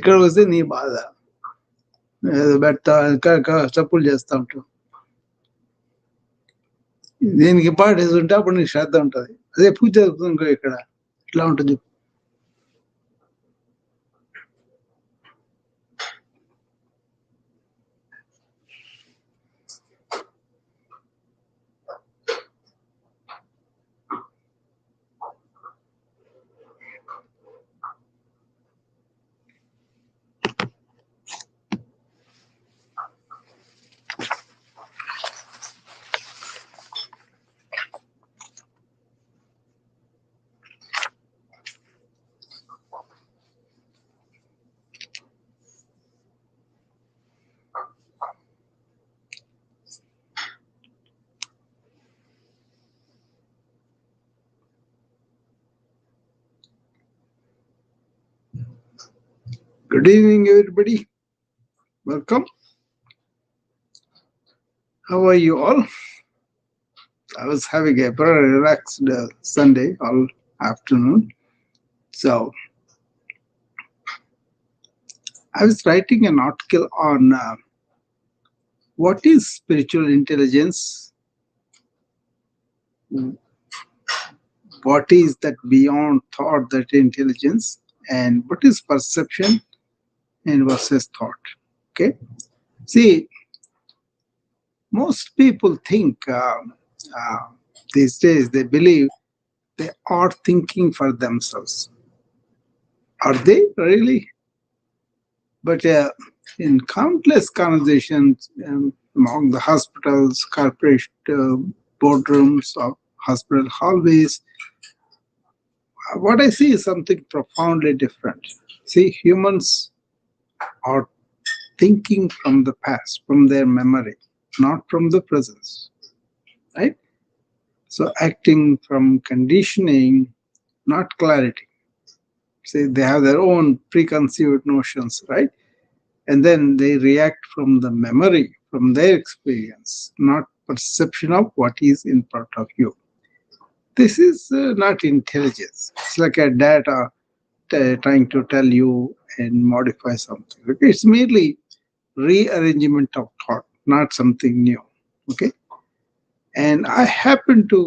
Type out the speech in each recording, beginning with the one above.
ఇక్కడ వస్తే నీ బాధ పెడతా చప్పులు చేస్తా ఉంటావు. దీనికి ఇంపార్టెన్స్ ఉంటే అప్పుడు నీకు శ్రద్ధ ఉంటుంది. అదే పూజ జరుగుతుంది ఇక్కడ ఇట్లా ఉంటుంది. Good evening, everybody. Welcome. How are you all? I was having a very relaxed Sunday all afternoon. So I was writing an article on what is spiritual intelligence, what is that beyond thought, that intelligence, and what is perception and versus thought. Okay. See, most people think these days, they believe they are thinking for themselves. Are they really? But in countless conversations among the hospitals, corporate boardrooms, or hospital hallways, what I see is something profoundly different. See, humans are thinking from the past, from their memory, not from the presence, right? So acting from conditioning, not clarity. See, they have their own preconceived notions, right? And then they react from the memory, from their experience, not perception of what is in front of you. This is not intelligence. It's like a data trying to tell you and modify something. Okay? It's merely rearrangement of thought, not something new. Okay? And I happen to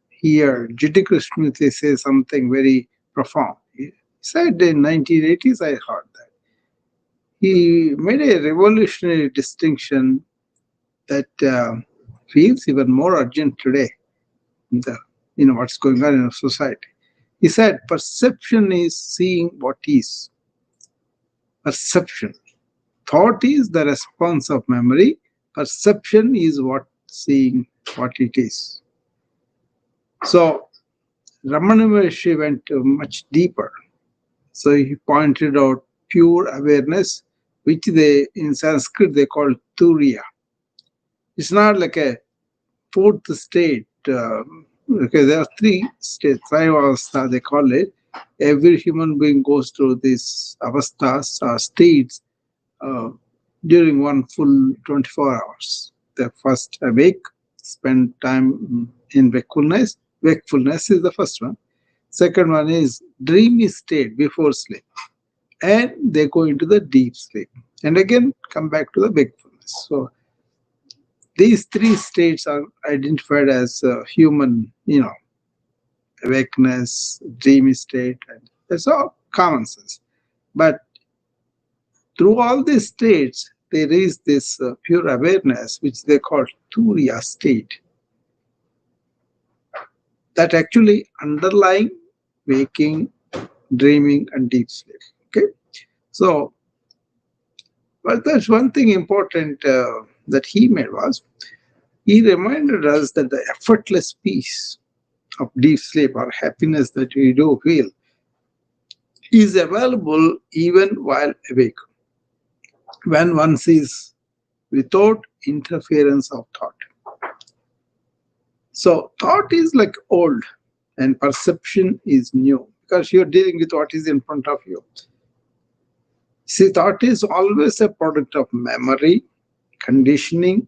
hear G.T. Krishnamurti say something very profound. He said in 1980s, I heard that. He made a revolutionary distinction that feels even more urgent today. What's going on in our society. He said, perception is seeing what is. Perception. Thought is the response of memory. Perception is what seeing what it is. So Ramana Maharshi went much deeper. So he pointed out pure awareness, which in Sanskrit they call turiya. It's not like a fourth state. Okay, there are three states, Trayavastha they call it. Every human being goes through these avasthas, states, during one full 24 hours. The first awake, spend time in wakefulness. Wakefulness is the first one. Second one is dreamy state before sleep. And they go into the deep sleep. And again, come back to the wakefulness. So these three states are identified as human, awakeness, dreamy state, and that's all common sense. But through all these states, there is this pure awareness, which they call turiya state, that actually underlying waking, dreaming, and deep sleep. Okay, so but that's one thing important that he made was he reminded us that the effortless peace of deep sleep or happiness that we do feel is available even while awake, when one sees without interference of thought. So thought is like old and perception is new because you're dealing with what is in front of you. See, thought is always a product of memory, conditioning,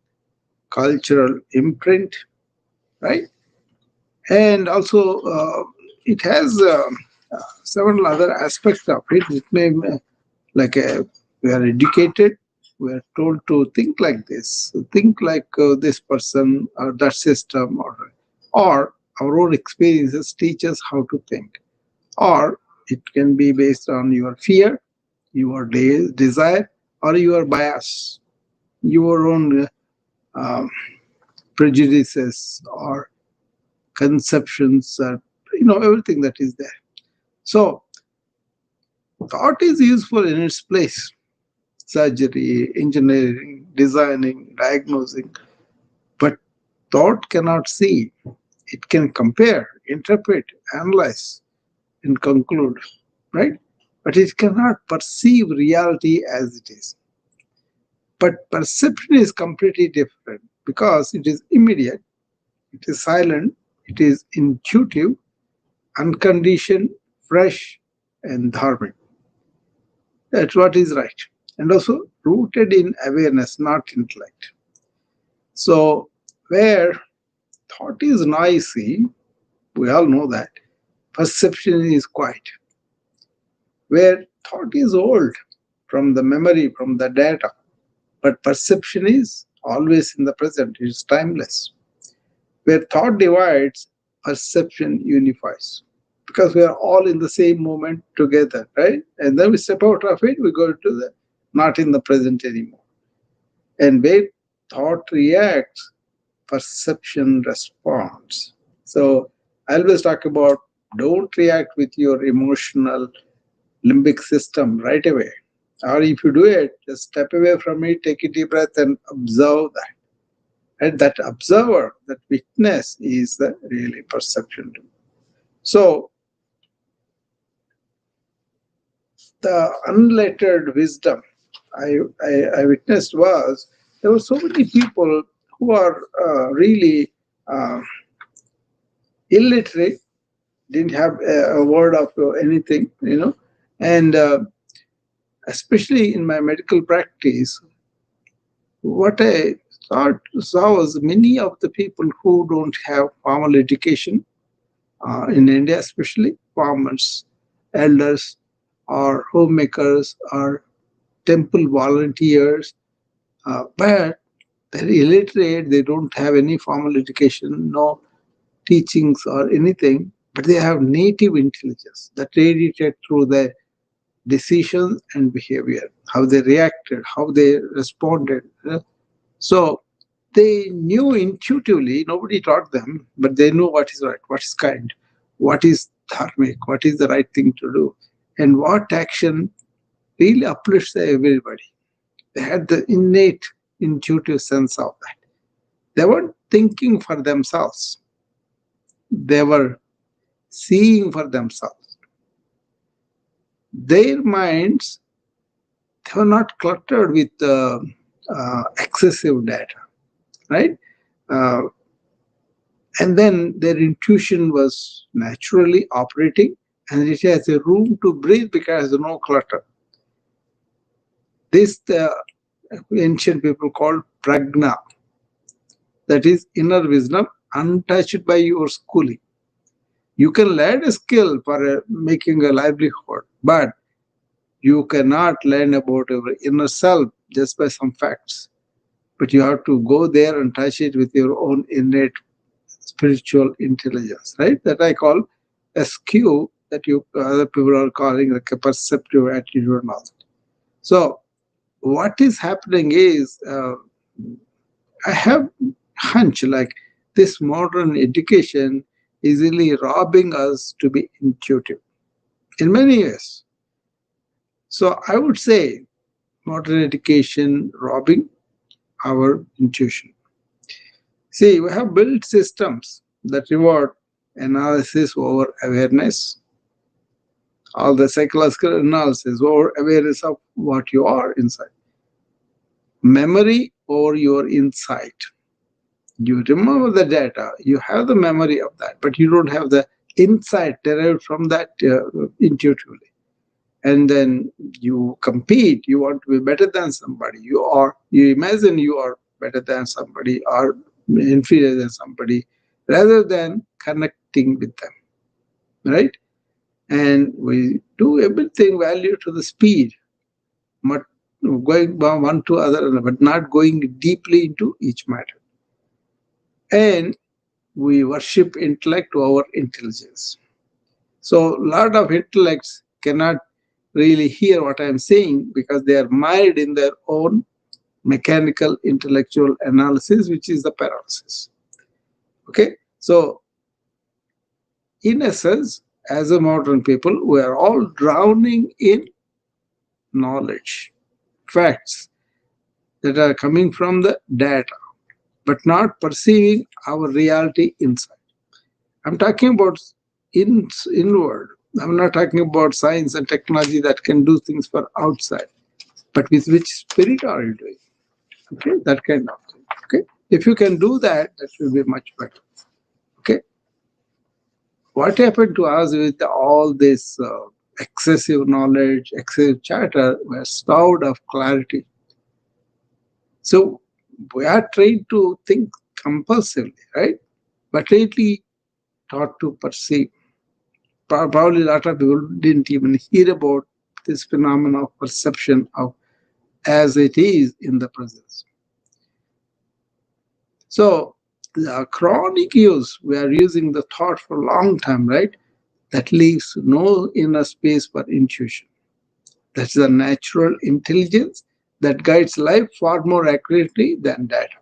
cultural imprint, right? And also it has several other aspects of it. It may like we are educated, we are told to think like this, think like this person or that system, or our own experiences teach us how to think, or it can be based on your fear, your desire, or your bias, your own um, prejudices or conceptions, everything that is there. So thought is useful in its place: surgery, engineering, designing, diagnosing. But thought cannot see. It can compare, interpret, analyze, and conclude, right? But it cannot perceive reality as it is. But perception is completely different because it is immediate, it is silent, it is intuitive, unconditioned, fresh, and dharmic. That's what is right. And also rooted in awareness, not intellect. So, where thought is noisy, we all know that, perception is quiet. Where thought is old, from the memory, from the data, but perception is always in the present, it is timeless. Where thought divides, perception unifies. Because we are all in the same moment together, right? And then we step out of it, we go to the not in the present anymore. And where thought reacts, perception responds. So I always talk about don't react with your emotional limbic system right away. Or if you do it, just step away from it, take a deep breath and observe that. And that observer, that witness is the really perception. So the unlettered wisdom I witnessed was there were so many people who are really uh, illiterate, didn't have a word of anything, and especially in my medical practice, what I saw was many of the people who don't have formal education in India, especially farmers, elders, or homemakers, or temple volunteers, but they're illiterate, they don't have any formal education, no teachings or anything, but they have native intelligence that radiated through their decisions and behavior, how they reacted, how they responded. So they knew intuitively, nobody taught them, but they knew what is right, what is kind, what is dharmic, what is the right thing to do, and what action really uplifts everybody. They had the innate intuitive sense of that. They weren't thinking for themselves, they were seeing for themselves. Their minds, they were not cluttered with excessive data, right? Uh, and then their intuition was naturally operating and it has a room to breathe because there's no clutter. This the ancient people called prajna, that is inner wisdom untouched by your schooling. You can learn a skill for making a livelihood, but you cannot learn about your inner self just by some facts. But you have to go there and touch it with your own innate spiritual intelligence, right? That I call SQ, that you other people are calling like a perceptive attitude and all. So what is happening is I have hunch like this modern education is really robbing us to be intuitive in many ways. So I would say modern education robbing our intuition. See, we have built systems that reward analysis over awareness, all the psychological analysis over awareness of what you are inside, memory over your insight. You remember the data, you have the memory of that, but you don't have the insight derived from that intuitively. And then you compete, you want to be better than somebody, you imagine you are better than somebody or inferior than somebody rather than connecting with them, right? and we do everything value to the speed, but going from one to other, but not going deeply into each matter. And we worship intellect over intelligence. So a lot of intellects cannot really hear what I'm saying because they are mired in their own mechanical intellectual analysis, which is the paralysis. Okay, so in essence, as a modern people, we are all drowning in knowledge, facts that are coming from the data, but not perceiving our reality inside. I'm talking about inward. I'm not talking about science and technology that can do things for outside, but with which spirit are you doing? Okay, that kind of thing. Okay, if you can do that, that will be much better. Okay, what happened to us with all this excessive knowledge, excessive chatter? We're starved of clarity. So we are trained to think compulsively, right? But lately taught to perceive. Probably a lot of people didn't even hear about this phenomenon of perception of as it is in the presence. So the chronic use, we are using the thought for a long time, right? That leaves no inner space for intuition. That's the natural intelligence that guides life far more accurately than data.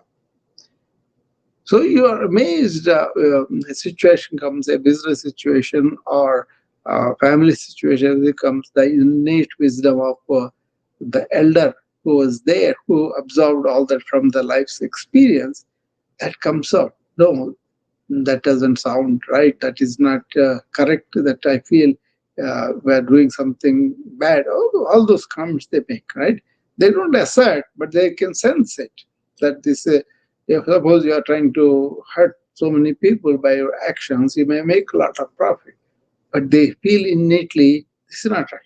So you are amazed. A situation comes, a business situation or a family situation, it comes the innate wisdom of the elder who was there, who absorbed all that from the life's experience. That comes out. No, that doesn't sound right. That is not correct. That I feel we're doing something bad. All those comments they make, right? They don't assert, but they can sense it. That this, if suppose you are trying to hurt so many people by your actions, you may make a lot of profit, but they feel innately this is not right.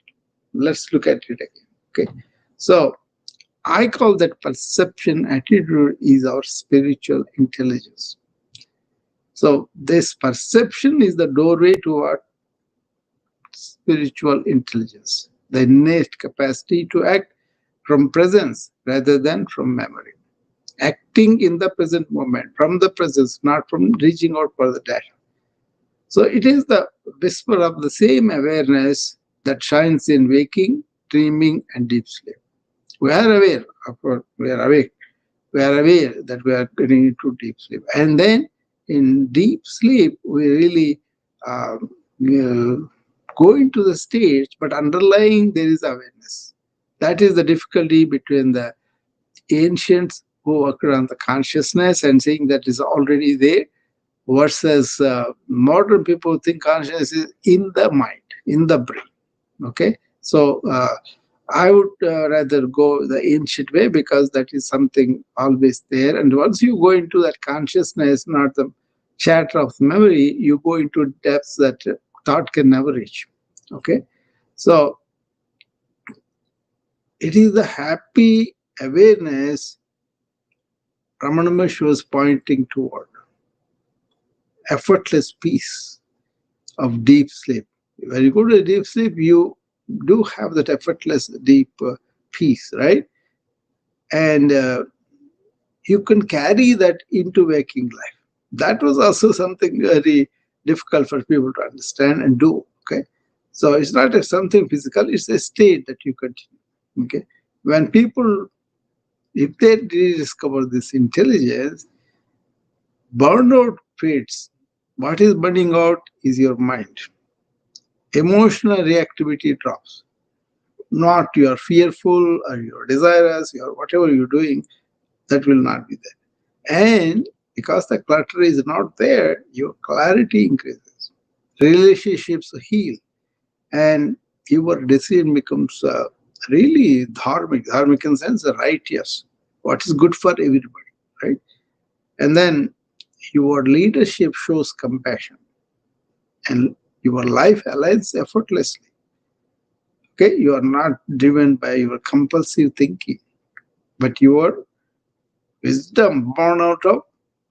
Let's look at it again. Okay, so I call that perception attitude is our spiritual intelligence. So this perception is the doorway toward spiritual intelligence, the innate capacity to act from presence rather than from memory. Acting in the present moment, from the presence, not from reaching out for the data. So it is the whisper of the same awareness that shines in waking, dreaming, and deep sleep. We are aware of what we are awake. We are aware that we are getting into deep sleep. And then in deep sleep, we really go into the stage, but underlying there is awareness. That is the difficulty between the ancients who worked on the consciousness and saying that is already there versus modern people who think consciousness is in the mind, in the brain. Okay, so I would rather go the ancient way because that is something always there. And once you go into that consciousness, not the chatter of memory, you go into depths that thought can never reach. Okay, so it is the happy awareness Ramana Maharshi was pointing toward, effortless peace of deep sleep. When you go to deep sleep, you do have that effortless deep peace, right? And you can carry that into waking life. That was also something very difficult for people to understand and do. Okay, so it's not something physical; it's a state that you continue. Okay, when people, if they rediscover this intelligence, burnout fades. What is burning out is your mind. Emotional reactivity drops. Not you are fearful or you are desirous, you are whatever you're doing, that will not be there. And because the clutter is not there, your clarity increases. Relationships heal, and your decision becomes really dharmic. Dharmic in sense, righteous. What is good for everybody, right? And then your leadership shows compassion, and your life aligns effortlessly. Okay, you are not driven by your compulsive thinking, but your wisdom born out of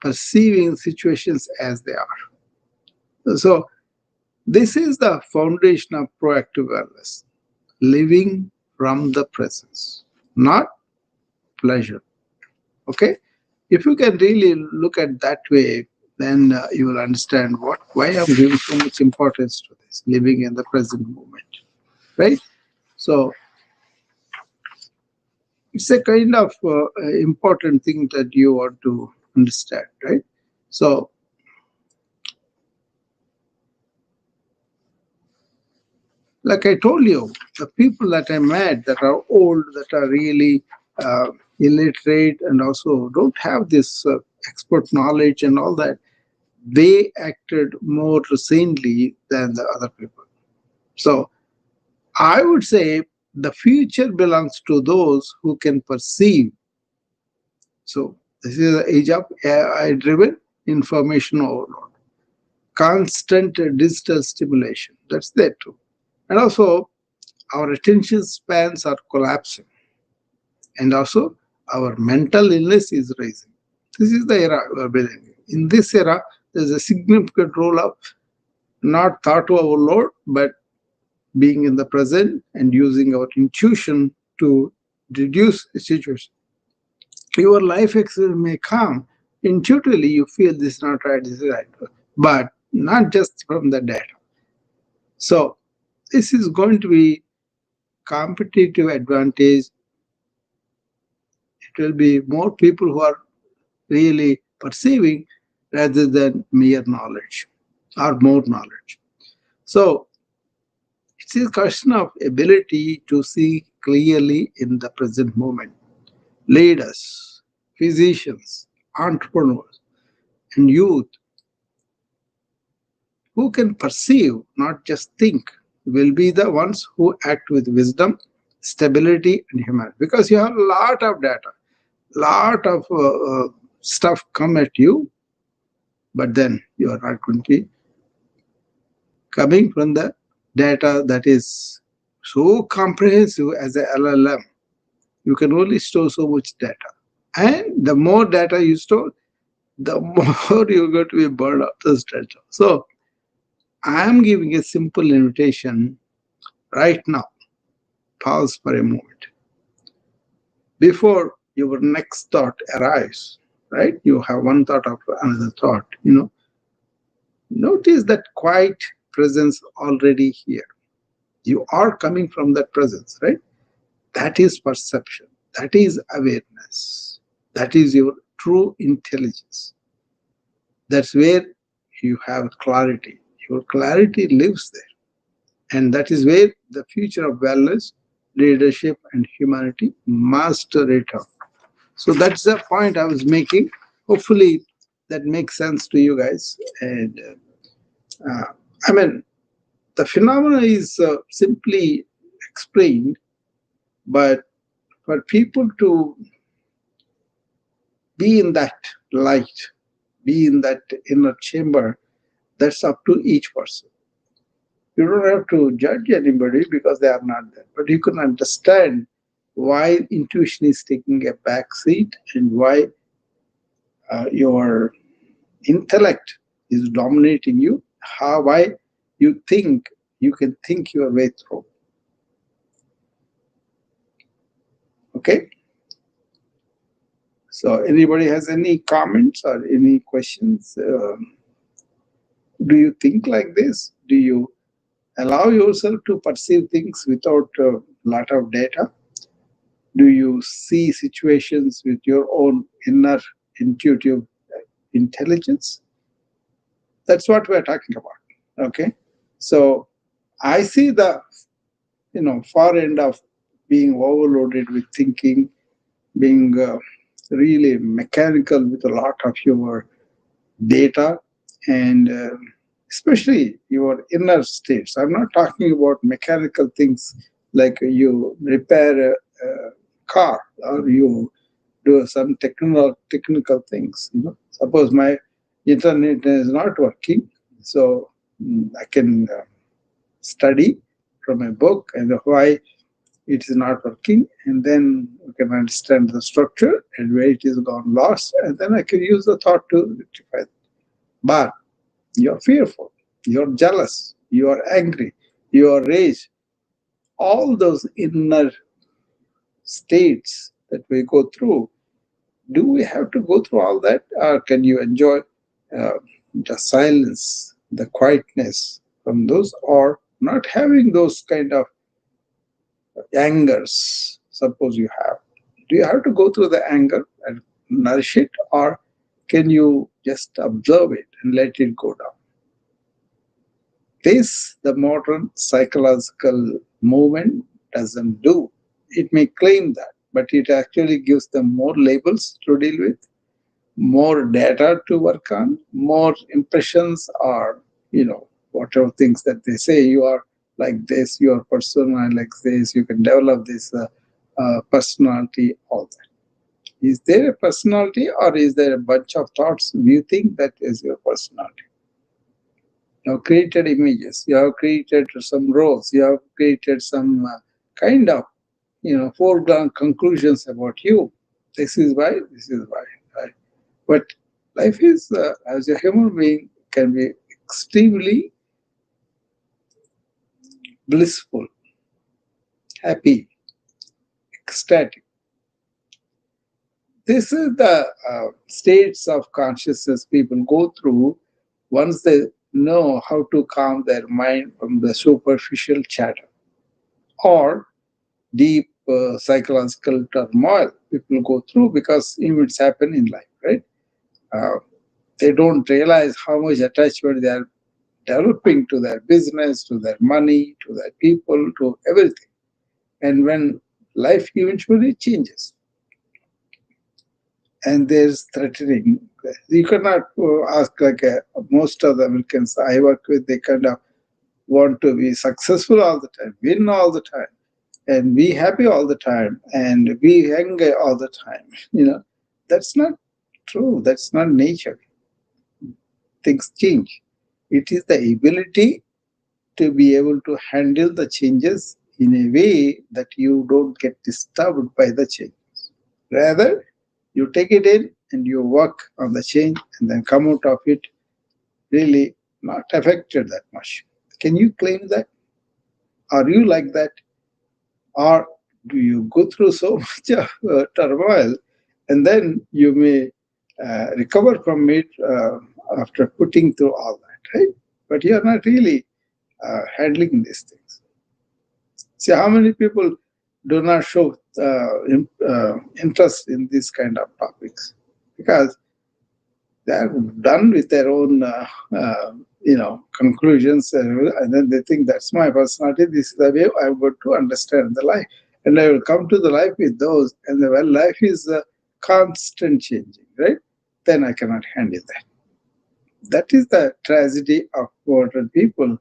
perceiving situations as they are. So This is the foundation of proactive wellness, living from the presence, not pleasure. Okay? If you can really look at that way, then you will understand why I'm giving so much importance to this, living in the present moment. Right? So it's a kind of important thing that you want to understand, right? So, like I told you, the people that I met that are old, that are really illiterate, and also don't have this expert knowledge and all that, they acted more sanely than the other people. So, I would say the future belongs to those who can perceive. So, this is the age of AI driven information overload, constant digital stimulation. That's there too. And also, our attention spans are collapsing. And also, our mental illness is rising. This is the era we are living in. In this era, there's a significant role of not thought overload, but being in the present and using our intuition to reduce the situation. Your life experience may come. Intuitively, you feel this is not right, this is right. But not just from the data. So, this is going to be competitive advantage. It will be more people who are really perceiving rather than mere knowledge or more knowledge. So it's a question of ability to see clearly in the present moment. Leaders, physicians, entrepreneurs, and youth who can perceive, not just think, will be the ones who act with wisdom, stability, and humanity. Because you have a lot of data, lot of stuff come at you, but then you are not going to be coming from the data that is so comprehensive as a LLM. You can only store so much data. And the more data you store, the more you're going to be burned out this data. So I am giving a simple invitation right now. Pause for a moment. Before your next thought arrives, right? You have one thought after another thought, Notice that quiet presence already here. You are coming from that presence, right? That is perception. That is awareness. That is your true intelligence. That's where you have clarity. Your clarity lives there. And that is where the future of wellness, leadership, and humanity must return. So that's the point I was making. Hopefully, that makes sense to you guys. And uh, I mean, the phenomena is simply explained, but for people to be in that light, be in that inner chamber, that's up to each person. You don't have to judge anybody because they are not there, but you can understand why intuition is taking a back seat and why your intellect is dominating you, why you think you can think your way through. Okay? So, anybody has any comments or any questions? Do you think like this? Do you allow yourself to perceive things without a lot of data? Do you see situations with your own inner intuitive intelligence? That's what we're talking about. Okay. So I see the far end of being overloaded with thinking, being really mechanical with a lot of your data and especially your inner states. I'm not talking about mechanical things like you repair a car or you do some technical things. Suppose my internet is not working, so I can study from a book and why it is not working, and then we can understand the structure and where it is gone lost, and then I can use the thought to rectify it. But you're fearful, you're jealous, you are angry, you are rage, all those inner states that we go through. Do we have to go through all that, or can you enjoy uh, the silence, the quietness from those, or not having those kind of angers? Suppose you have. Do you have to go through the anger and nourish it, or can you just observe it and let it go down? This the modern psychological movement doesn't do. It may claim that, but it actually gives them more labels to deal with, more data to work on, more impressions, or whatever things that they say. You are like this, you are persona like this, you can develop this personality, all that. Is there a personality, or is there a bunch of thoughts you think that is your personality? You have created images, you have created some roles, you have created some kind of foregone conclusions about you. This is why, this is why, right? But life is, as a human being, can be extremely blissful, happy, ecstatic. This is the states of consciousness people go through once they know how to calm their mind from the superficial chatter or deep psychological turmoil people go through, because events happen in life, right? Uh, they don't realize how much attachment they are developing to their business, to their money, to their people, to everything. And when life eventually changes and there's threatening, you cannot ask like most of the Americans I work with, they kind of want to be successful all the time, win all the time, and be happy all the time, and be young all the time. That's not true. That's not nature. Things change. It is the ability to be able to handle the changes in a way that you don't get disturbed by the change. Rather, you take it in and you work on the change and then come out of it really not affected that much. Can you claim that? Are you like that? Or do you go through so much of turmoil and then you may recover from it after putting through all that, right? But you are not really handling these things. See how many people do not show interest in these kind of topics, because they are done with their own conclusions, and then they think that's my personality, this is the way I'm going to understand the life, and I will come to the life with those, and when life is constant changing, right, then I cannot handle that. That is the tragedy of modern people.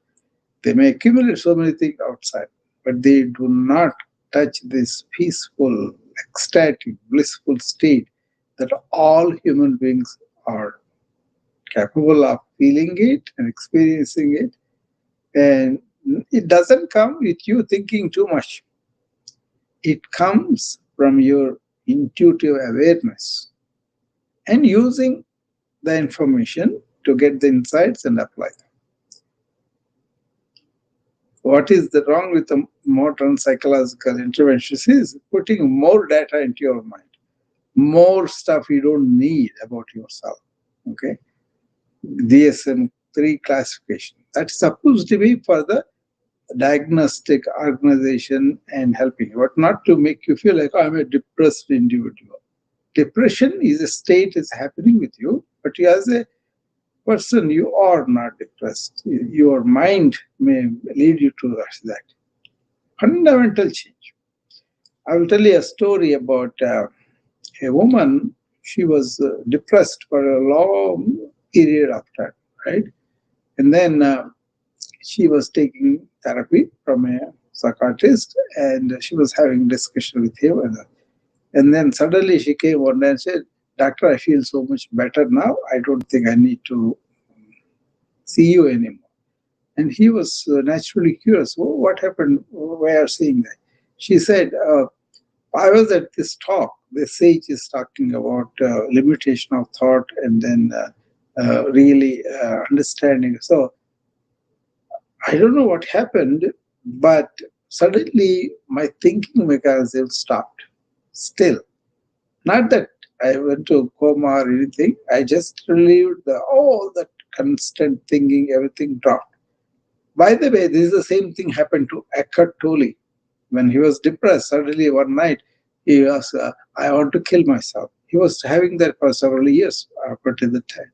They may accumulate so many things outside, but they do not touch this peaceful, ecstatic, blissful state that all human beings are capable of feeling it and experiencing it. And it doesn't come with you thinking too much. It comes from your intuitive awareness and using the information to get the insights and apply them. What is the wrong with the modern psychological interventions is putting more data into your mind, more stuff you don't need about yourself. Okay, DSM-3 classification that's supposed to be for the diagnostic organization and helping, but not to make you feel like, oh, I'm a depressed individual. Depression is a state is happening with you, but you as a person, you are not depressed. Your mind may lead you to that. Fundamental change. I will tell you a story about a woman. She was depressed for a long period of time, right? And then she was taking therapy from a psychiatrist, and she was having discussion with him. And then suddenly she came one day and said, Doctor, I feel so much better now. I don't think I need to see you anymore. And he was naturally curious. Oh, what happened? Why are you saying that? She said, I was at this talk. The sage is talking about limitation of thought and then really understanding. So I don't know what happened, but suddenly my thinking mechanism stopped. Still, not that I went to coma or anything. I just relieved all that constant thinking, everything dropped. By the way, this is the same thing happened to Eckhart Tolle when he was depressed. Suddenly one night he was, I want to kill myself. He was having that for several years up to the time.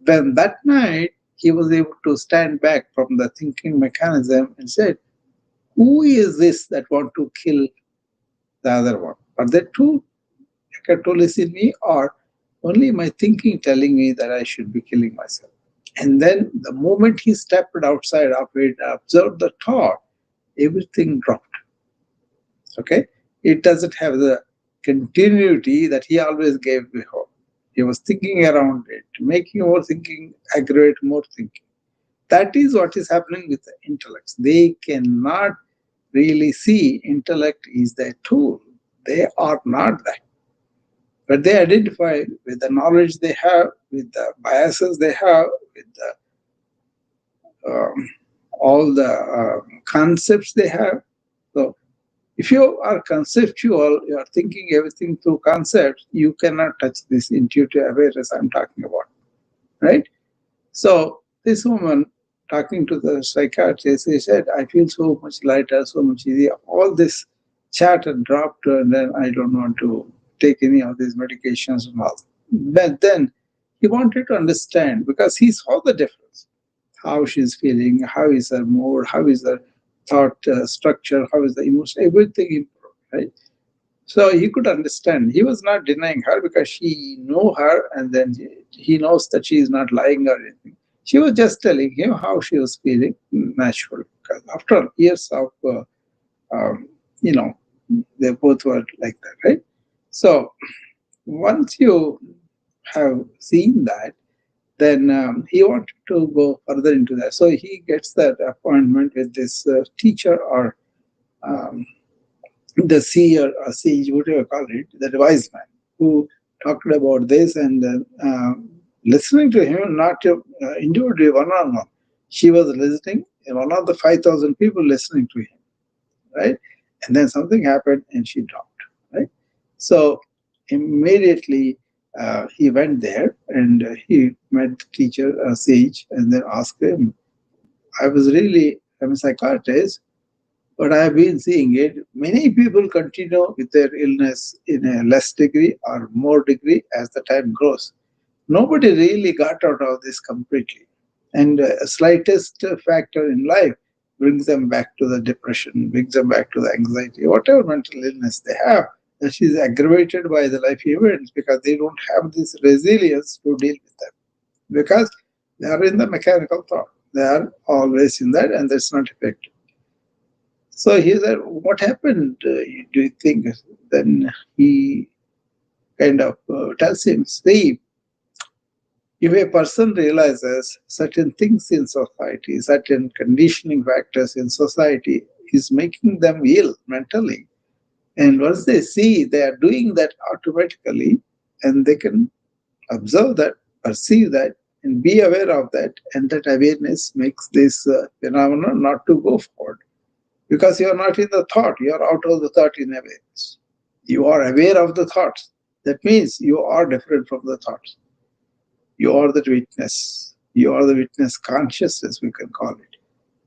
Then that night he was able to stand back from the thinking mechanism and said, "Who is this that want to kill the other one? Are there two Eckhart Tolle's in me, or only my thinking telling me that I should be killing myself?" And then the moment he stepped outside of it, observed the thought, everything dropped. Okay? It doesn't have the continuity that he always gave before. He was thinking around it, making more thinking aggravate more thinking. That is what is happening with the intellects. They cannot really see intellect is their tool. They are not that. But they identify with the knowledge they have, with the biases they have, with um, all the concepts they have. So if you are conceptual, you are thinking everything through concepts, you cannot touch this intuitive awareness I'm talking about, right? So this woman talking to the psychiatrist, he said, I feel so much lighter, so much easier. All this chat had dropped, and then I don't want to take any of these medications and all. But then he wanted to understand because he saw the difference, how she's feeling, how is her mood, how is her thought structure, how is the emotion, everything improved, right? So he could understand. He was not denying her because she knew her, and then he knows that she is not lying or anything. She was just telling him how she was feeling naturally. Because after years of, um, you know, they both were like that, right? So once you have seen that, then he wanted to go further into that. So he gets that appointment with this teacher or um, the seer or sage, whatever you call it, the wise man who talked about this and listening to him, not individually one on one. She was listening, and one of the 5,000 people listening to him, right? And then something happened and she dropped, right? So immediately he went there and he met the teacher, sage, and then asked him, I'm a psychiatrist, but I have been seeing it. Many people continue with their illness in a less degree or more degree as the time grows. Nobody really got out of this completely. And a slightest factor in life brings them back to the depression, brings them back to the anxiety, whatever mental illness they have. That is aggravated by the life events because they don't have this resilience to deal with them. Because they are in the mechanical thought. They are always in that, and that's not effective. So he said, what happened? Do you think? Then he kind of tells him, see, if a person realizes certain things in society, certain conditioning factors in society is making them ill mentally, and once they see they are doing that automatically, and they can observe that, perceive that, and be aware of that, and that awareness makes this phenomenon not to go forward. Because you are not in the thought, you are out of the thought in awareness. You are aware of the thoughts. That means you are different from the thoughts. You are the witness. You are the witness consciousness, we can call it.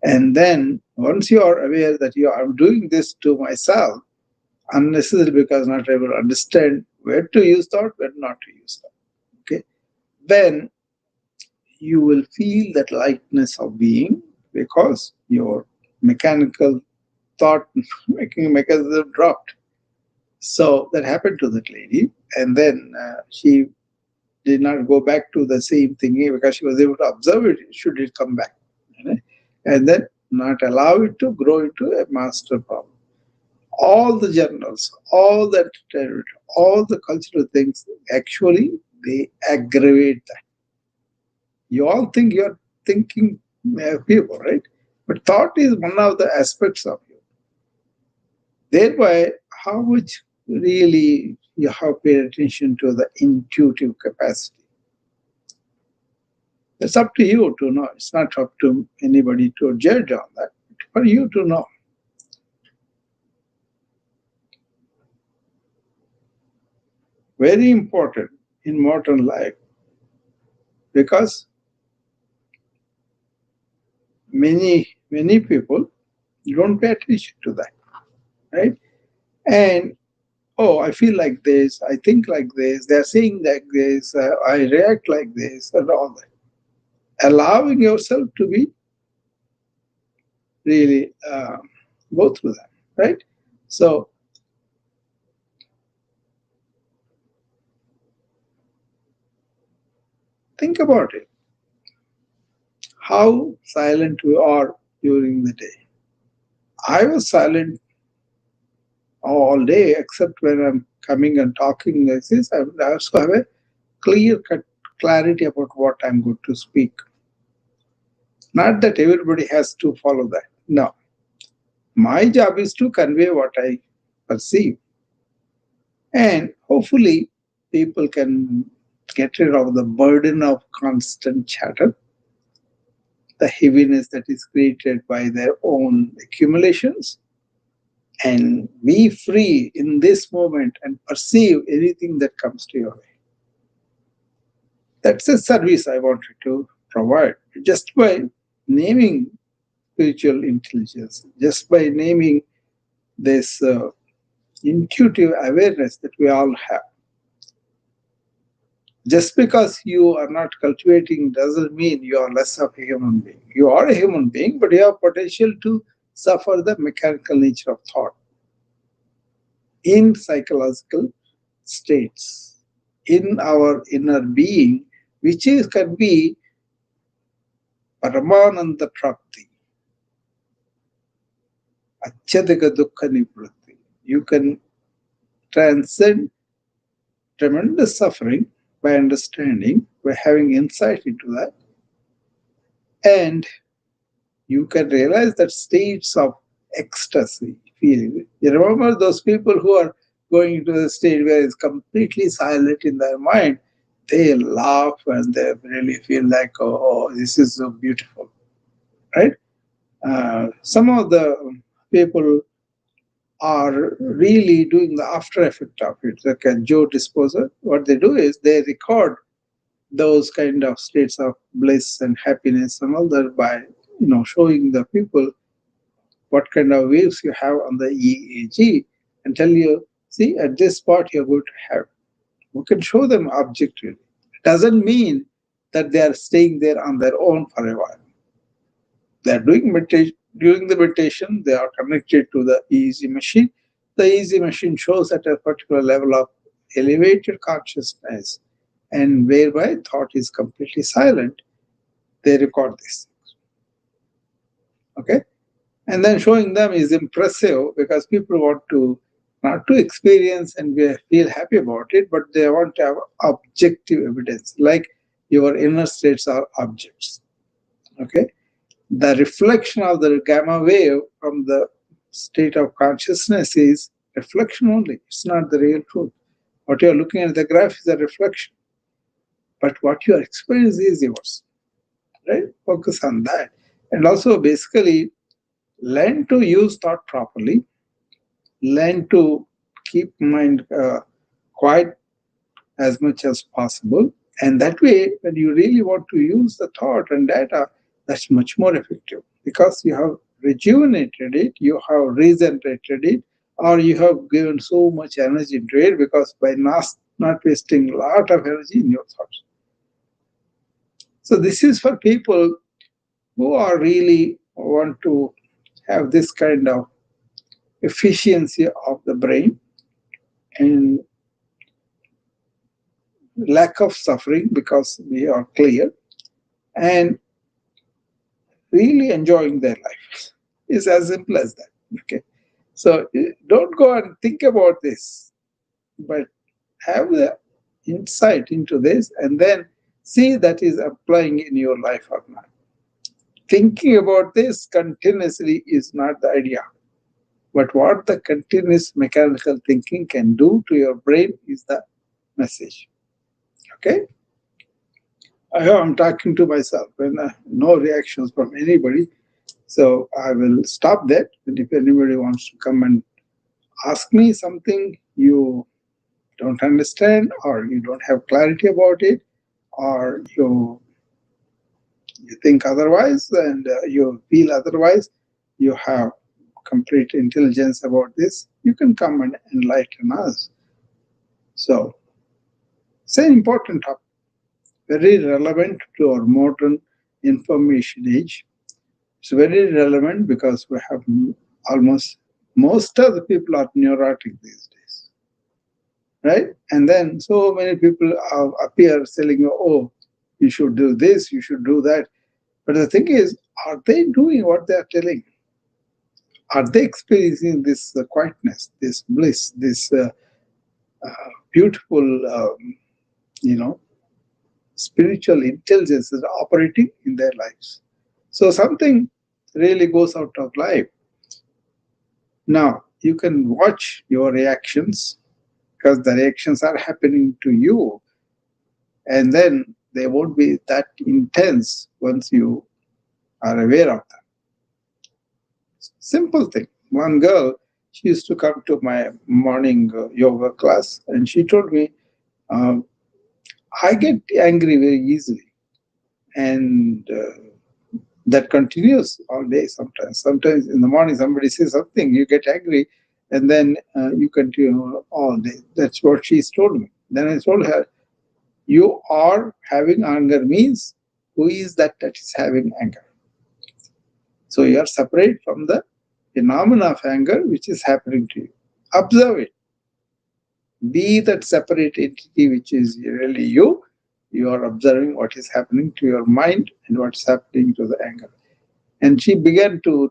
And then once you are aware that I'm doing this to myself, unnecessarily because not able to understand where to use thought, where not to use thought. Okay. Then you will feel that lightness of being because your mechanical thought making mechanism dropped. So that happened to that lady, and then she did not go back to the same thingy because she was able to observe it. Should it come back, right? And then not allow it to grow into a master problem. All the journals, all the entertainment, all the cultural things actually they aggravate that. You all think you're thinking people, right? But thought is one of the aspects of you. Thereby, how much really you have paid attention to the intuitive capacity. It's up to you to know. It's not up to anybody to judge on that. For you to know. Very important in modern life because many people don't pay attention to that, right? And oh, I feel like this, I think like this, they're saying like this, I react like this, and all that. Allowing yourself to be really go through that, right? So think about it, how silent we are during the day. I was silent all day except when I'm coming and talking like this. I would also have a clear cut clarity about what I'm going to speak. Not that everybody has to follow that. No. My job is to convey what I perceive. And hopefully, people can get rid of the burden of constant chatter, the heaviness that is created by their own accumulations, and be free in this moment and perceive anything that comes to your way. That's a service I wanted to provide just by naming spiritual intelligence, just by naming this intuitive awareness that we all have. Just because you are not cultivating doesn't mean you are less of a human being. You are a human being, but you have potential to suffer the mechanical nature of thought in psychological states, in our inner being, which is can be Paramananda Prapti, Achyadika Dukkha Nivritti. You can transcend tremendous suffering by understanding, by having insight into that, and you can realize that states of ecstasy, feeling. You remember those people who are going into the state where it's completely silent in their mind, they laugh and they really feel like, oh, this is so beautiful, right? Some of the people are really doing the after effect of it. Like a Joe Disposer, what they do is they record those kind of states of bliss and happiness and all that by showing the people what kind of waves you have on the EEG and tell you, see, at this spot you're going to have. We can show them objectively. It doesn't mean that they are staying there on their own for a while. They are doing meditation. During the meditation, they are connected to the EEG machine. The EEG machine shows at a particular level of elevated consciousness, and whereby thought is completely silent. They record this. Okay? And then showing them is impressive because people want to not to experience and feel happy about it, but they want to have objective evidence, like your inner states are objects. Okay, the reflection of the gamma wave from the state of consciousness is reflection only. It's not the real truth. What you are looking at the graph is a reflection, but what you are experiencing is yours. Right? Focus on that, and also basically learn to use thought properly, learn to keep mind quiet as much as possible. And that way, when you really want to use the thought and data, that's much more effective because you have rejuvenated it, you have regenerated it, or you have given so much energy into it because by not wasting a lot of energy in your thoughts. So this is for people who are really want to have this kind of efficiency of the brain and lack of suffering because we are clear and really enjoying their life. It's as simple as that. Okay. So don't go and think about this, but have the insight into this and then see that is applying in your life or not. Thinking about this continuously is not the idea. But what the continuous mechanical thinking can do to your brain is the message. Okay? I'm talking to myself and no reactions from anybody. So I will stop that. And if anybody wants to come and ask me something you don't understand, or you don't have clarity about it, or you think otherwise, and you feel otherwise, you have complete intelligence about this, you can come and enlighten us. So it's an important topic, very relevant to our modern information age. It's very relevant because we have almost most of the people are neurotic these days, right? And then so many people appear telling you, oh, you should do this, you should do that. But the thing is, are they doing what they are telling? Are they experiencing this quietness, this bliss, this beautiful, you know, spiritual intelligence is operating in their lives? So something really goes out of life. Now, you can watch your reactions because the reactions are happening to you, and then they won't be that intense once you are aware of them. Simple thing. One girl, she used to come to my morning yoga class, and she told me, um, I get angry very easily. And that continues all day sometimes. Sometimes in the morning, somebody says something, you get angry, and then you continue all day. That's what she's told me. Then I told her, you are having anger means who is that is having anger? So you are separate from the phenomena of anger which is happening to you. Observe it. Be that separate entity which is really you. You are observing what is happening to your mind and what's happening to the anger. And she began to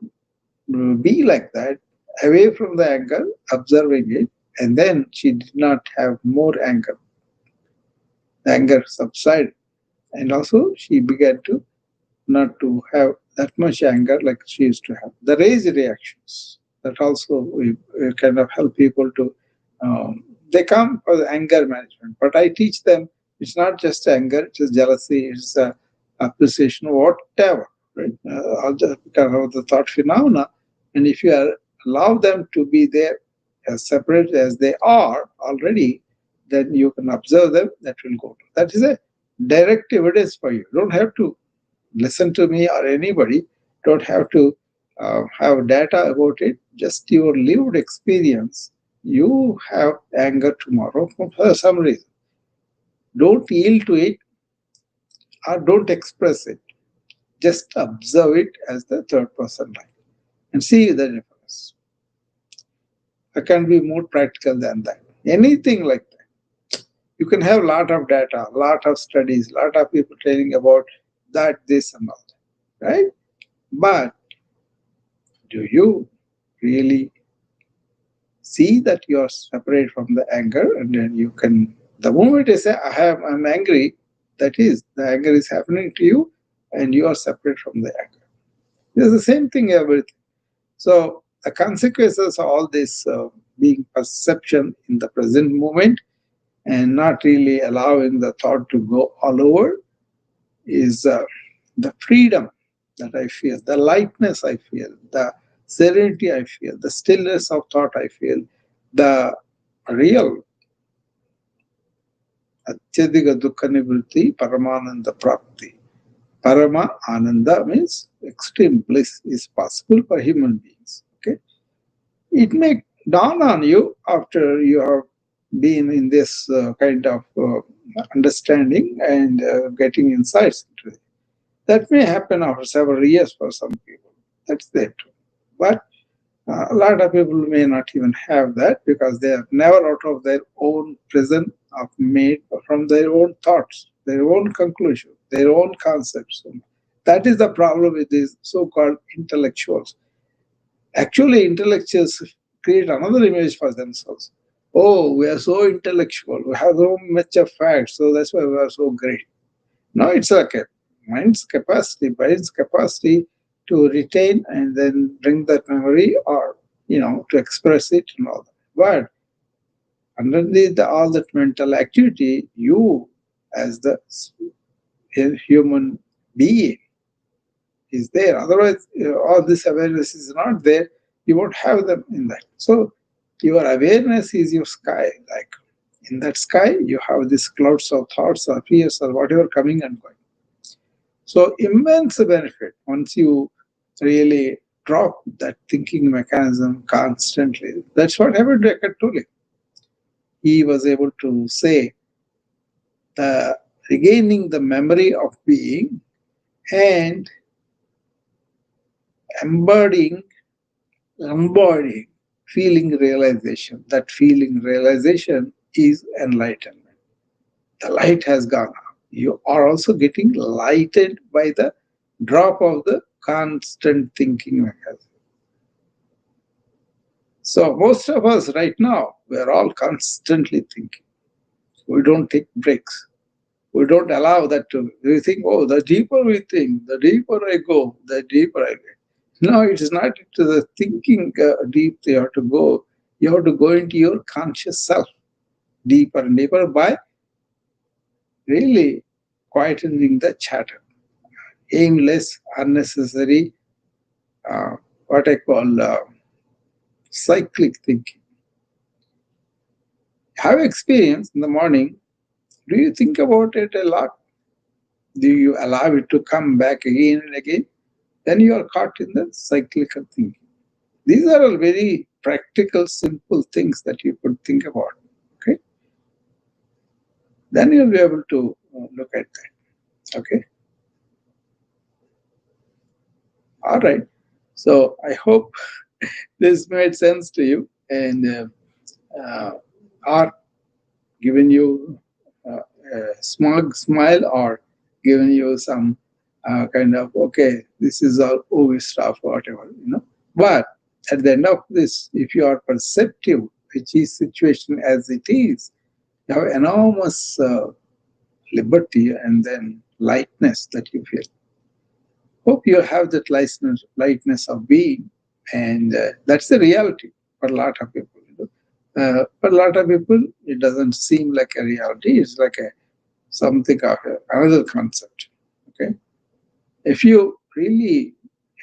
be like that, away from the anger, observing it, and then she did not have more anger. The anger subsided. And also she began to not to have that much anger like she used to have. The rage reactions that also we kind of help people to, they come for the anger management. But I teach them it's not just anger, it is jealousy, it's appreciation, whatever, right? All the, because of the thought phenomena. And if you allow them to be there as separate as they are already, then you can observe them, that will go. That is a direct evidence for you. You don't have to listen to me or anybody, don't have to have data about it, just your lived experience. You have anger tomorrow for some reason. Don't yield to it or don't express it. Just observe it as the third person life and see the difference. I can't be more practical than that. Anything like that. You can have a lot of data, a lot of studies, a lot of people telling about that, this, and all that, right? But do you really see that you are separate from the anger, and then you can, the moment you say I'm angry, that is the anger is happening to you and you are separate from the anger. It's the same thing everything. So the consequences of all this being perception in the present moment and not really allowing the thought to go all over is the freedom that I feel, the lightness I feel, the serenity I feel, the stillness of thought I feel, the real Atyadika Dukha Nivritti Paramananda Prapti. Parama Ananda means extreme bliss is possible for human beings. Okay, it may dawn on you after you have been in this kind of understanding and getting insights into it. That may happen after several years for some people. That's there too. But a lot of people may not even have that because they are never out of their own prison of made from their own thoughts, their own conclusion, their own concepts. That is the problem with these so-called intellectuals. Actually, intellectuals create another image for themselves. Oh, we are so intellectual. We have so much of facts, so that's why we are so great. No, it's like a brain's capacity to retain and then bring that memory or, to express it and all that. But underneath all that mental activity, you as the a human being is there. Otherwise, all this awareness is not there. You won't have them in that. So your awareness is your sky. Like in that sky, you have these clouds of thoughts or fears or whatever coming and going. So immense benefit once you really drop that thinking mechanism constantly. That's what happened to Eckhart Tolle. He was able to say the regaining the memory of being and embodying embodying feeling realization. That feeling realization is enlightenment. The light has gone out. You are also getting lighted by the drop of the constant thinking mechanism. So most of us right now, we're all constantly thinking. We don't take breaks. We don't allow that to. We think, oh, the deeper we think, the deeper I go, the deeper I get. No, it is not to the thinking deep you have to go. You have to go into your conscious self deeper and deeper by really quietening the chatter. Aimless, unnecessary, what I call cyclic thinking. Have experience in the morning. Do you think about it a lot? Do you allow it to come back again and again? Then you are caught in the cyclical thinking. These are all very practical, simple things that you could think about. Okay, then you'll be able to look at that. Okay, all right. So I hope this made sense to you and or given you a smug smile or given you some kind of okay, this is all over stuff, whatever. But at the end of this, if you are perceptive, which is situation as it is, you have enormous liberty and then lightness that you feel. Hope you have that lightness of being, and that's the reality for a lot of people. For a lot of people, it doesn't seem like a reality. It's like a something of another concept. Okay, if you really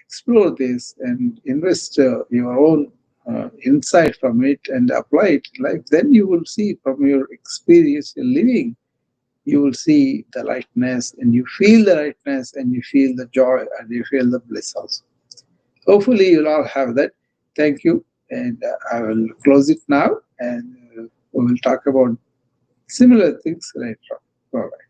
explore this and invest your own insight from it and apply it in life, then you will see from your experience in living, you will see the lightness and you feel the lightness and you feel the joy and you feel the bliss also. Hopefully, you'll all have that. Thank you. And I will close it now and we will talk about similar things later on. Bye bye.